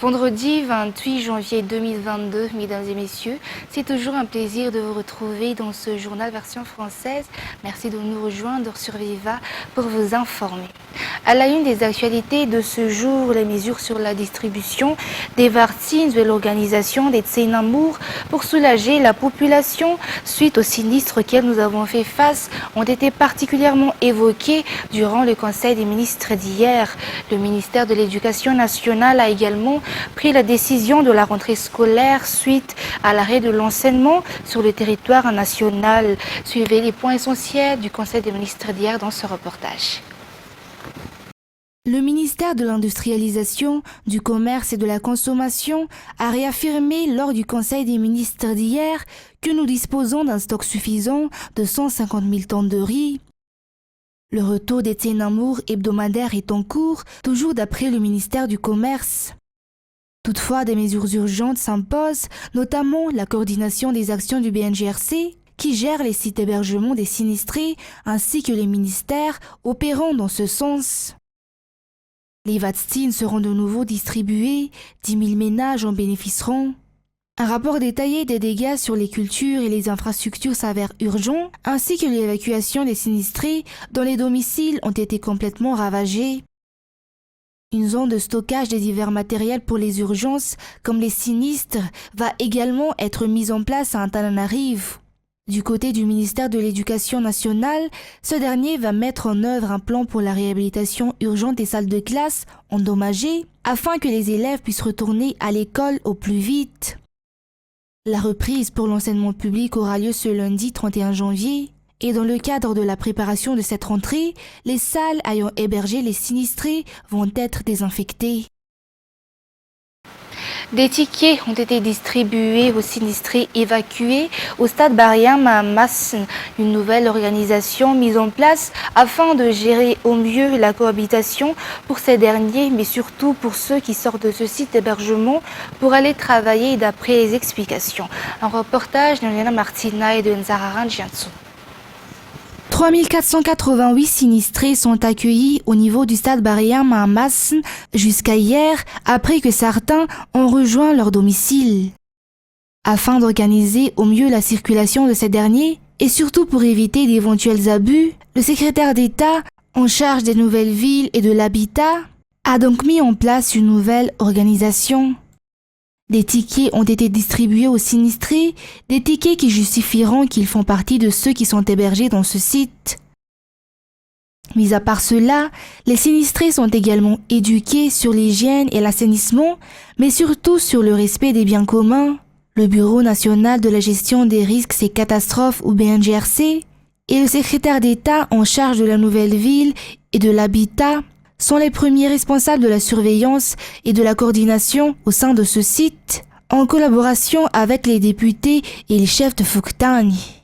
Vendredi 28 janvier 2022, mesdames et messieurs, c'est toujours un plaisir de vous retrouver dans ce journal version française. Merci de nous rejoindre sur Viva pour vous informer. À la une des actualités de ce jour, les mesures sur la distribution des vaccins et l'organisation des Tsenamour pour soulager la population suite aux sinistres auxquels nous avons fait face ont été particulièrement évoqués durant le Conseil des ministres d'hier. Le ministère de l'Éducation nationale a également pris la décision de la rentrée scolaire suite à l'arrêt de l'enseignement sur le territoire national. Suivez les points essentiels du Conseil des ministres d'hier dans ce reportage. Le ministère de l'Industrialisation, du Commerce et de la Consommation a réaffirmé lors du Conseil des ministres d'hier que nous disposons d'un stock suffisant de 150 000 tonnes de riz. Le retour des Tsenamour hebdomadaires est en cours, toujours d'après le ministère du Commerce. Toutefois, des mesures urgentes s'imposent, notamment la coordination des actions du BNGRC, qui gère les sites d'hébergement des sinistrés, ainsi que les ministères opérant dans ce sens. Les vaccins seront de nouveau distribués, 10 000 ménages en bénéficieront. Un rapport détaillé des dégâts sur les cultures et les infrastructures s'avère urgent, ainsi que l'évacuation des sinistrés dont les domiciles ont été complètement ravagés. Une zone de stockage des divers matériels pour les urgences, comme les sinistres, va également être mise en place à Antananarivo. Du côté du ministère de l'Éducation nationale, ce dernier va mettre en œuvre un plan pour la réhabilitation urgente des salles de classe endommagées, afin que les élèves puissent retourner à l'école au plus vite. La reprise pour l'enseignement public aura lieu ce lundi 31 janvier. Et dans le cadre de la préparation de cette rentrée, les salles ayant hébergé les sinistrés vont être désinfectées. Des tickets ont été distribués aux sinistrés évacués au stade Bariam à Massen, une nouvelle organisation mise en place afin de gérer au mieux la cohabitation pour ces derniers, mais surtout pour ceux qui sortent de ce site d'hébergement pour aller travailler d'après les explications. Un reportage de Nena Martina et de Nzararan Jiansu. 3488 sinistrés sont accueillis au niveau du stade Bariam à Massen jusqu'à hier, après que certains ont rejoint leur domicile. Afin d'organiser au mieux la circulation de ces derniers, et surtout pour éviter d'éventuels abus, le secrétaire d'État en charge des nouvelles villes et de l'habitat a donc mis en place une nouvelle organisation. Des tickets ont été distribués aux sinistrés, des tickets qui justifieront qu'ils font partie de ceux qui sont hébergés dans ce site. Mis à part cela, les sinistrés sont également éduqués sur l'hygiène et l'assainissement, mais surtout sur le respect des biens communs. Le Bureau national de la gestion des risques et catastrophes ou BNGRC et le secrétaire d'État en charge de la nouvelle ville et de l'habitat sont les premiers responsables de la surveillance et de la coordination au sein de ce site, en collaboration avec les députés et les chefs de Fouktani.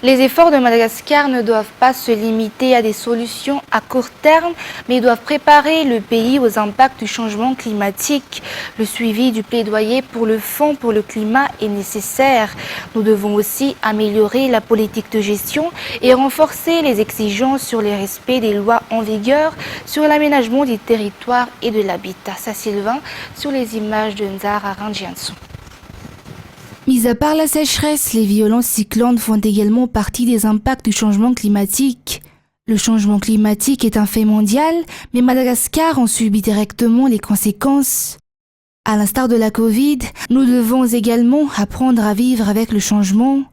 Les efforts de Madagascar ne doivent pas se limiter à des solutions à court terme, mais doivent préparer le pays aux impacts du changement climatique. Le suivi du plaidoyer pour le Fonds pour le climat est nécessaire. Nous devons aussi améliorer la politique de gestion et renforcer les exigences sur le respect des lois en vigueur, sur l'aménagement du territoire et de l'habitat. Ça, Sylvain, sur les images de Nzara Ranjiansu. Mis à part la sécheresse, les violents cyclones font également partie des impacts du changement climatique. Le changement climatique est un fait mondial, mais Madagascar en subit directement les conséquences. À l'instar de la Covid, nous devons également apprendre à vivre avec le changement.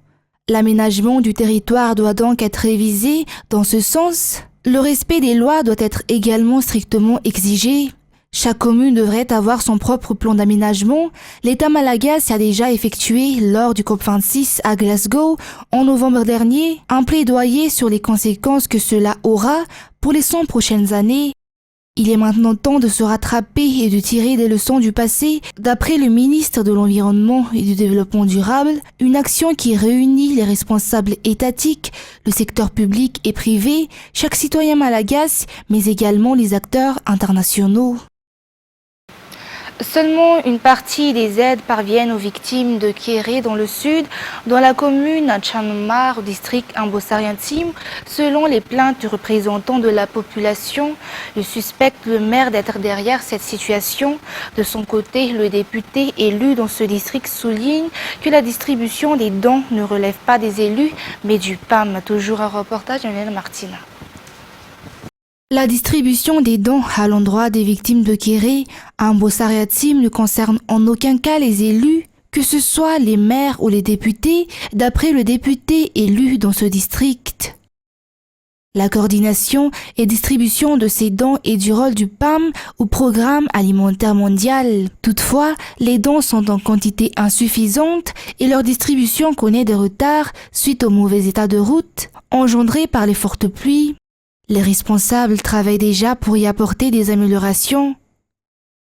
L'aménagement du territoire doit donc être révisé dans ce sens. Le respect des lois doit être également strictement exigé. Chaque commune devrait avoir son propre plan d'aménagement. L'État malagasy a déjà effectué, lors du COP26 à Glasgow, en novembre dernier, un plaidoyer sur les conséquences que cela aura pour les 100 prochaines années. Il est maintenant temps de se rattraper et de tirer des leçons du passé. D'après le ministre de l'Environnement et du Développement durable, une action qui réunit les responsables étatiques, le secteur public et privé, chaque citoyen malagasy, mais également les acteurs internationaux. Seulement une partie des aides parviennent aux victimes de Kéré dans le sud, dans la commune à Tchanomar, au district Ambossariantime. Selon les plaintes du représentant de la population, il suspecte le maire d'être derrière cette situation. De son côté, le député élu dans ce district souligne que la distribution des dons ne relève pas des élus, mais du PAM. Toujours un reportage de Hélène Martina. La distribution des dons à l'endroit des victimes de Kéré à Ambossariantime ne concerne en aucun cas les élus, que ce soit les maires ou les députés, d'après le député élu dans ce district. La coordination et distribution de ces dons est du rôle du PAM ou Programme alimentaire mondial. Toutefois, les dons sont en quantité insuffisante et leur distribution connaît des retards suite au mauvais état de route engendré par les fortes pluies. Les responsables travaillent déjà pour y apporter des améliorations.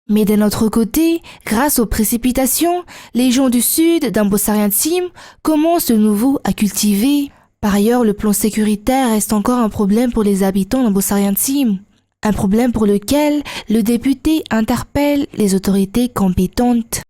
Mais d'un autre côté, grâce aux précipitations, les gens du sud d'Ambossariantime commencent de nouveau à cultiver. Par ailleurs, le plan sécuritaire reste encore un problème pour les habitants d'Ambossariantime. Un problème pour lequel le député interpelle les autorités compétentes.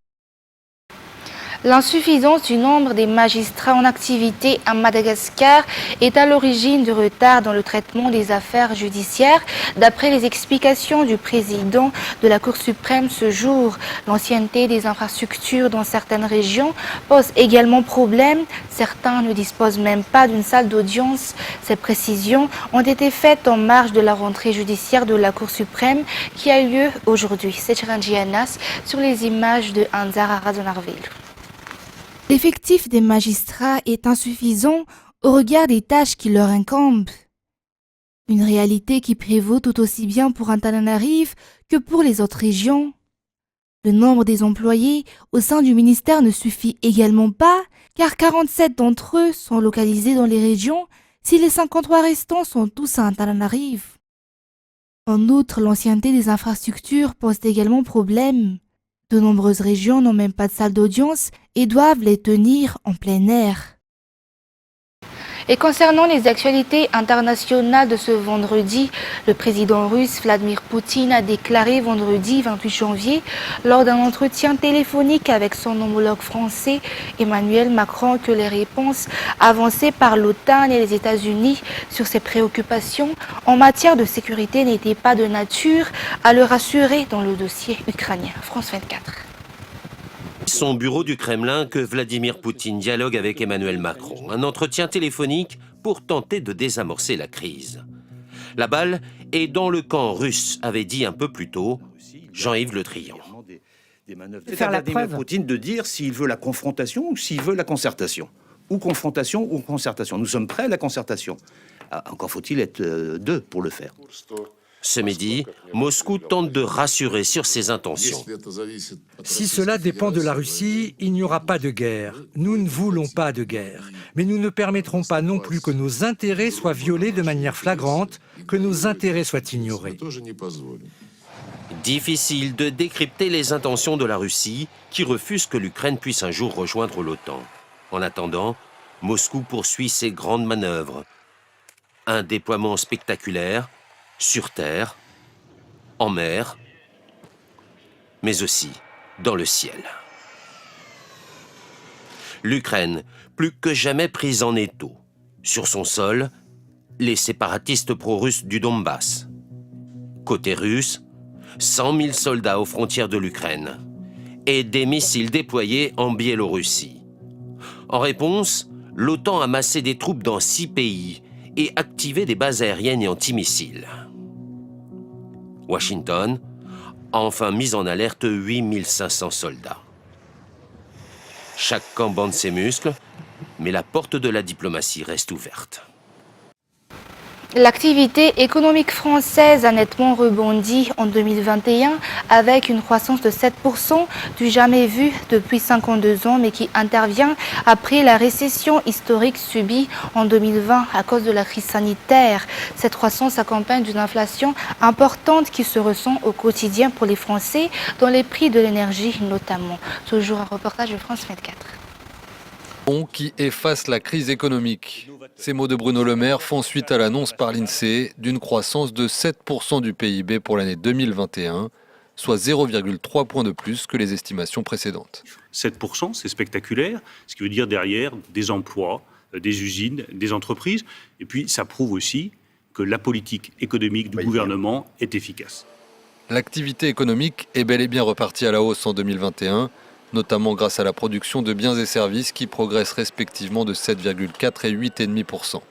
L'insuffisance du nombre des magistrats en activité à Madagascar est à l'origine du retard dans le traitement des affaires judiciaires. D'après les explications du président de la Cour suprême ce jour, l'ancienneté des infrastructures dans certaines régions pose également problème. Certains ne disposent même pas d'une salle d'audience. Ces précisions ont été faites en marge de la rentrée judiciaire de la Cour suprême qui a lieu aujourd'hui. C'est Chiranji Anas sur les images de Anzar Arazonarville. L'effectif des magistrats est insuffisant au regard des tâches qui leur incombent. Une réalité qui prévaut tout aussi bien pour Antananarive que pour les autres régions. Le nombre des employés au sein du ministère ne suffit également pas, car 47 d'entre eux sont localisés dans les régions, si les 53 restants sont tous à Antananarive. En outre, l'ancienneté des infrastructures pose également problème. De nombreuses régions n'ont même pas de salle d'audience et doivent les tenir en plein air. Et concernant les actualités internationales de ce vendredi, le président russe Vladimir Poutine a déclaré vendredi 28 janvier, lors d'un entretien téléphonique avec son homologue français Emmanuel Macron, que les réponses avancées par l'OTAN et les États-Unis sur ses préoccupations en matière de sécurité n'étaient pas de nature à le rassurer dans le dossier ukrainien. France 24. Son bureau du Kremlin que Vladimir Poutine dialogue avec Emmanuel Macron. Un entretien téléphonique pour tenter de désamorcer la crise. La balle est dans le camp russe, avait dit un peu plus tôt Jean-Yves Le Drian. C'est à Vladimir Poutine de dire s'il veut la confrontation ou s'il veut la concertation. Ou confrontation ou concertation. Nous sommes prêts à la concertation. Encore faut-il être deux pour le faire. Ce midi, Moscou tente de rassurer sur ses intentions. Si cela dépend de la Russie, il n'y aura pas de guerre. Nous ne voulons pas de guerre. Mais nous ne permettrons pas non plus que nos intérêts soient violés de manière flagrante, que nos intérêts soient ignorés. Difficile de décrypter les intentions de la Russie, qui refuse que l'Ukraine puisse un jour rejoindre l'OTAN. En attendant, Moscou poursuit ses grandes manœuvres. Un déploiement spectaculaire, sur terre, en mer, mais aussi dans le ciel. L'Ukraine, plus que jamais prise en étau. Sur son sol, les séparatistes pro-russes du Donbass. Côté russe, 100 000 soldats aux frontières de l'Ukraine et des missiles déployés en Biélorussie. En réponse, l'OTAN a massé des troupes dans 6 pays et activé des bases aériennes et antimissiles. Washington a enfin mis en alerte 8500 soldats. Chaque camp bande ses muscles, mais la porte de la diplomatie reste ouverte. L'activité économique française a nettement rebondi en 2021 avec une croissance de 7% du jamais vu depuis 52 ans, mais qui intervient après la récession historique subie en 2020 à cause de la crise sanitaire. Cette croissance s'accompagne d'une inflation importante qui se ressent au quotidien pour les Français dans les prix de l'énergie notamment. Toujours un reportage de France 24. Qui efface la crise économique. Ces mots de Bruno Le Maire font suite à l'annonce par l'INSEE d'une croissance de 7% du PIB pour l'année 2021, soit 0,3 points de plus que les estimations précédentes. 7%, c'est spectaculaire, ce qui veut dire derrière des emplois, des usines, des entreprises. Et puis ça prouve aussi que la politique économique du gouvernement est efficace. L'activité économique est bel et bien repartie à la hausse en 2021, notamment grâce à la production de biens et services qui progressent respectivement de 7,4 et 8,5%.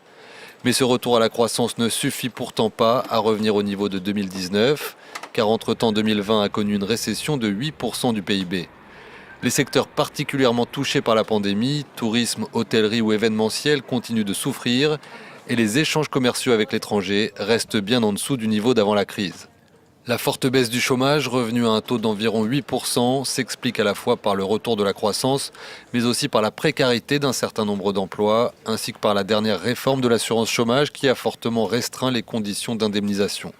Mais ce retour à la croissance ne suffit pourtant pas à revenir au niveau de 2019, car entre-temps 2020 a connu une récession de 8% du PIB. Les secteurs particulièrement touchés par la pandémie, tourisme, hôtellerie ou événementiel, continuent de souffrir et les échanges commerciaux avec l'étranger restent bien en dessous du niveau d'avant la crise. La forte baisse du chômage, revenu à un taux d'environ 8%, s'explique à la fois par le retour de la croissance, mais aussi par la précarité d'un certain nombre d'emplois, ainsi que par la dernière réforme de l'assurance chômage qui a fortement restreint les conditions d'indemnisation.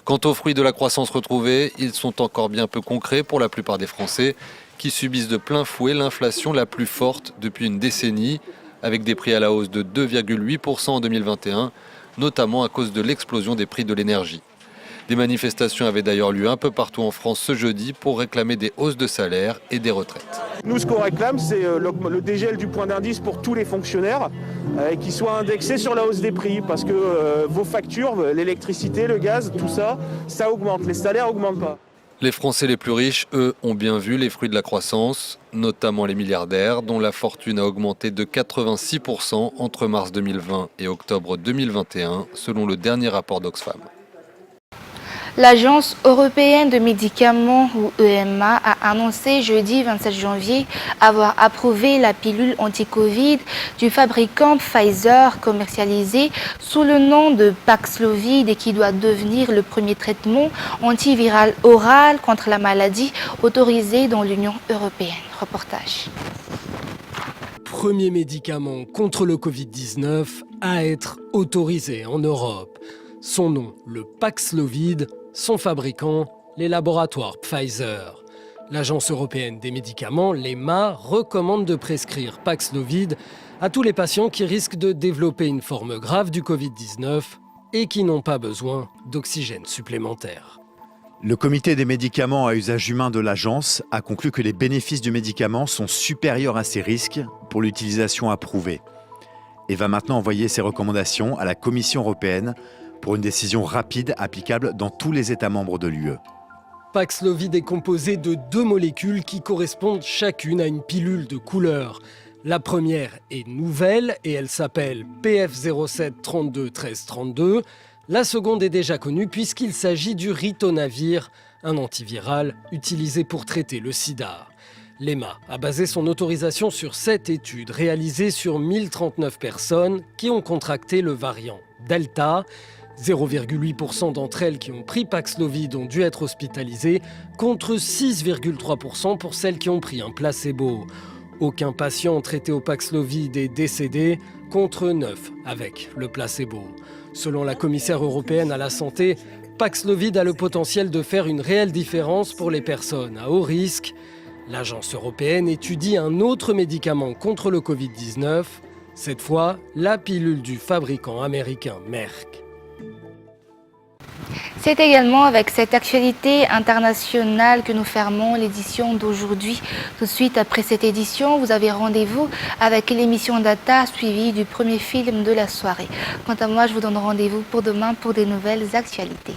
Quant aux fruits de la croissance retrouvée, ils sont encore bien peu concrets pour la plupart des Français, qui subissent de plein fouet l'inflation la plus forte depuis une décennie, avec des prix à la hausse de 2,8% en 2021, notamment à cause de l'explosion des prix de l'énergie. Des manifestations avaient d'ailleurs lieu un peu partout en France ce jeudi pour réclamer des hausses de salaire et des retraites. Nous, ce qu'on réclame, c'est le dégel du point d'indice pour tous les fonctionnaires et qui soit indexé sur la hausse des prix parce que vos factures, l'électricité, le gaz, tout ça, ça augmente. Les salaires n'augmentent pas. Les Français les plus riches, eux, ont bien vu les fruits de la croissance, notamment les milliardaires, dont la fortune a augmenté de 86% entre mars 2020 et octobre 2021, selon le dernier rapport d'Oxfam. L'Agence européenne de médicaments, ou EMA, a annoncé jeudi 27 janvier avoir approuvé la pilule anti-Covid du fabricant Pfizer commercialisée sous le nom de Paxlovid et qui doit devenir le premier traitement antiviral oral contre la maladie autorisé dans l'Union européenne. Reportage. Premier médicament contre le Covid-19 à être autorisé en Europe. Son nom, le Paxlovid, son fabricant, les laboratoires Pfizer. L'Agence européenne des médicaments, l'EMA, recommande de prescrire Paxlovid à tous les patients qui risquent de développer une forme grave du Covid-19 et qui n'ont pas besoin d'oxygène supplémentaire. Le comité des médicaments à usage humain de l'agence a conclu que les bénéfices du médicament sont supérieurs à ses risques pour l'utilisation approuvée et va maintenant envoyer ses recommandations à la Commission européenne pour une décision rapide applicable dans tous les États membres de l'UE. Paxlovid est composé de 2 molécules qui correspondent chacune à une pilule de couleur. La première est nouvelle et elle s'appelle PF07321332. La seconde est déjà connue puisqu'il s'agit du ritonavir, un antiviral utilisé pour traiter le sida. L'EMA a basé son autorisation sur 7 études réalisées sur 1039 personnes qui ont contracté le variant Delta. 0,8% d'entre elles qui ont pris Paxlovid ont dû être hospitalisées, contre 6,3% pour celles qui ont pris un placebo. Aucun patient traité au Paxlovid est décédé, contre 9 avec le placebo. Selon la commissaire européenne à la santé, Paxlovid a le potentiel de faire une réelle différence pour les personnes à haut risque. L'agence européenne étudie un autre médicament contre le Covid-19, cette fois la pilule du fabricant américain Merck. C'est également avec cette actualité internationale que nous fermons l'édition d'aujourd'hui. Tout de suite après cette édition, vous avez rendez-vous avec l'émission Data suivie du premier film de la soirée. Quant à moi, je vous donne rendez-vous pour demain pour des nouvelles actualités.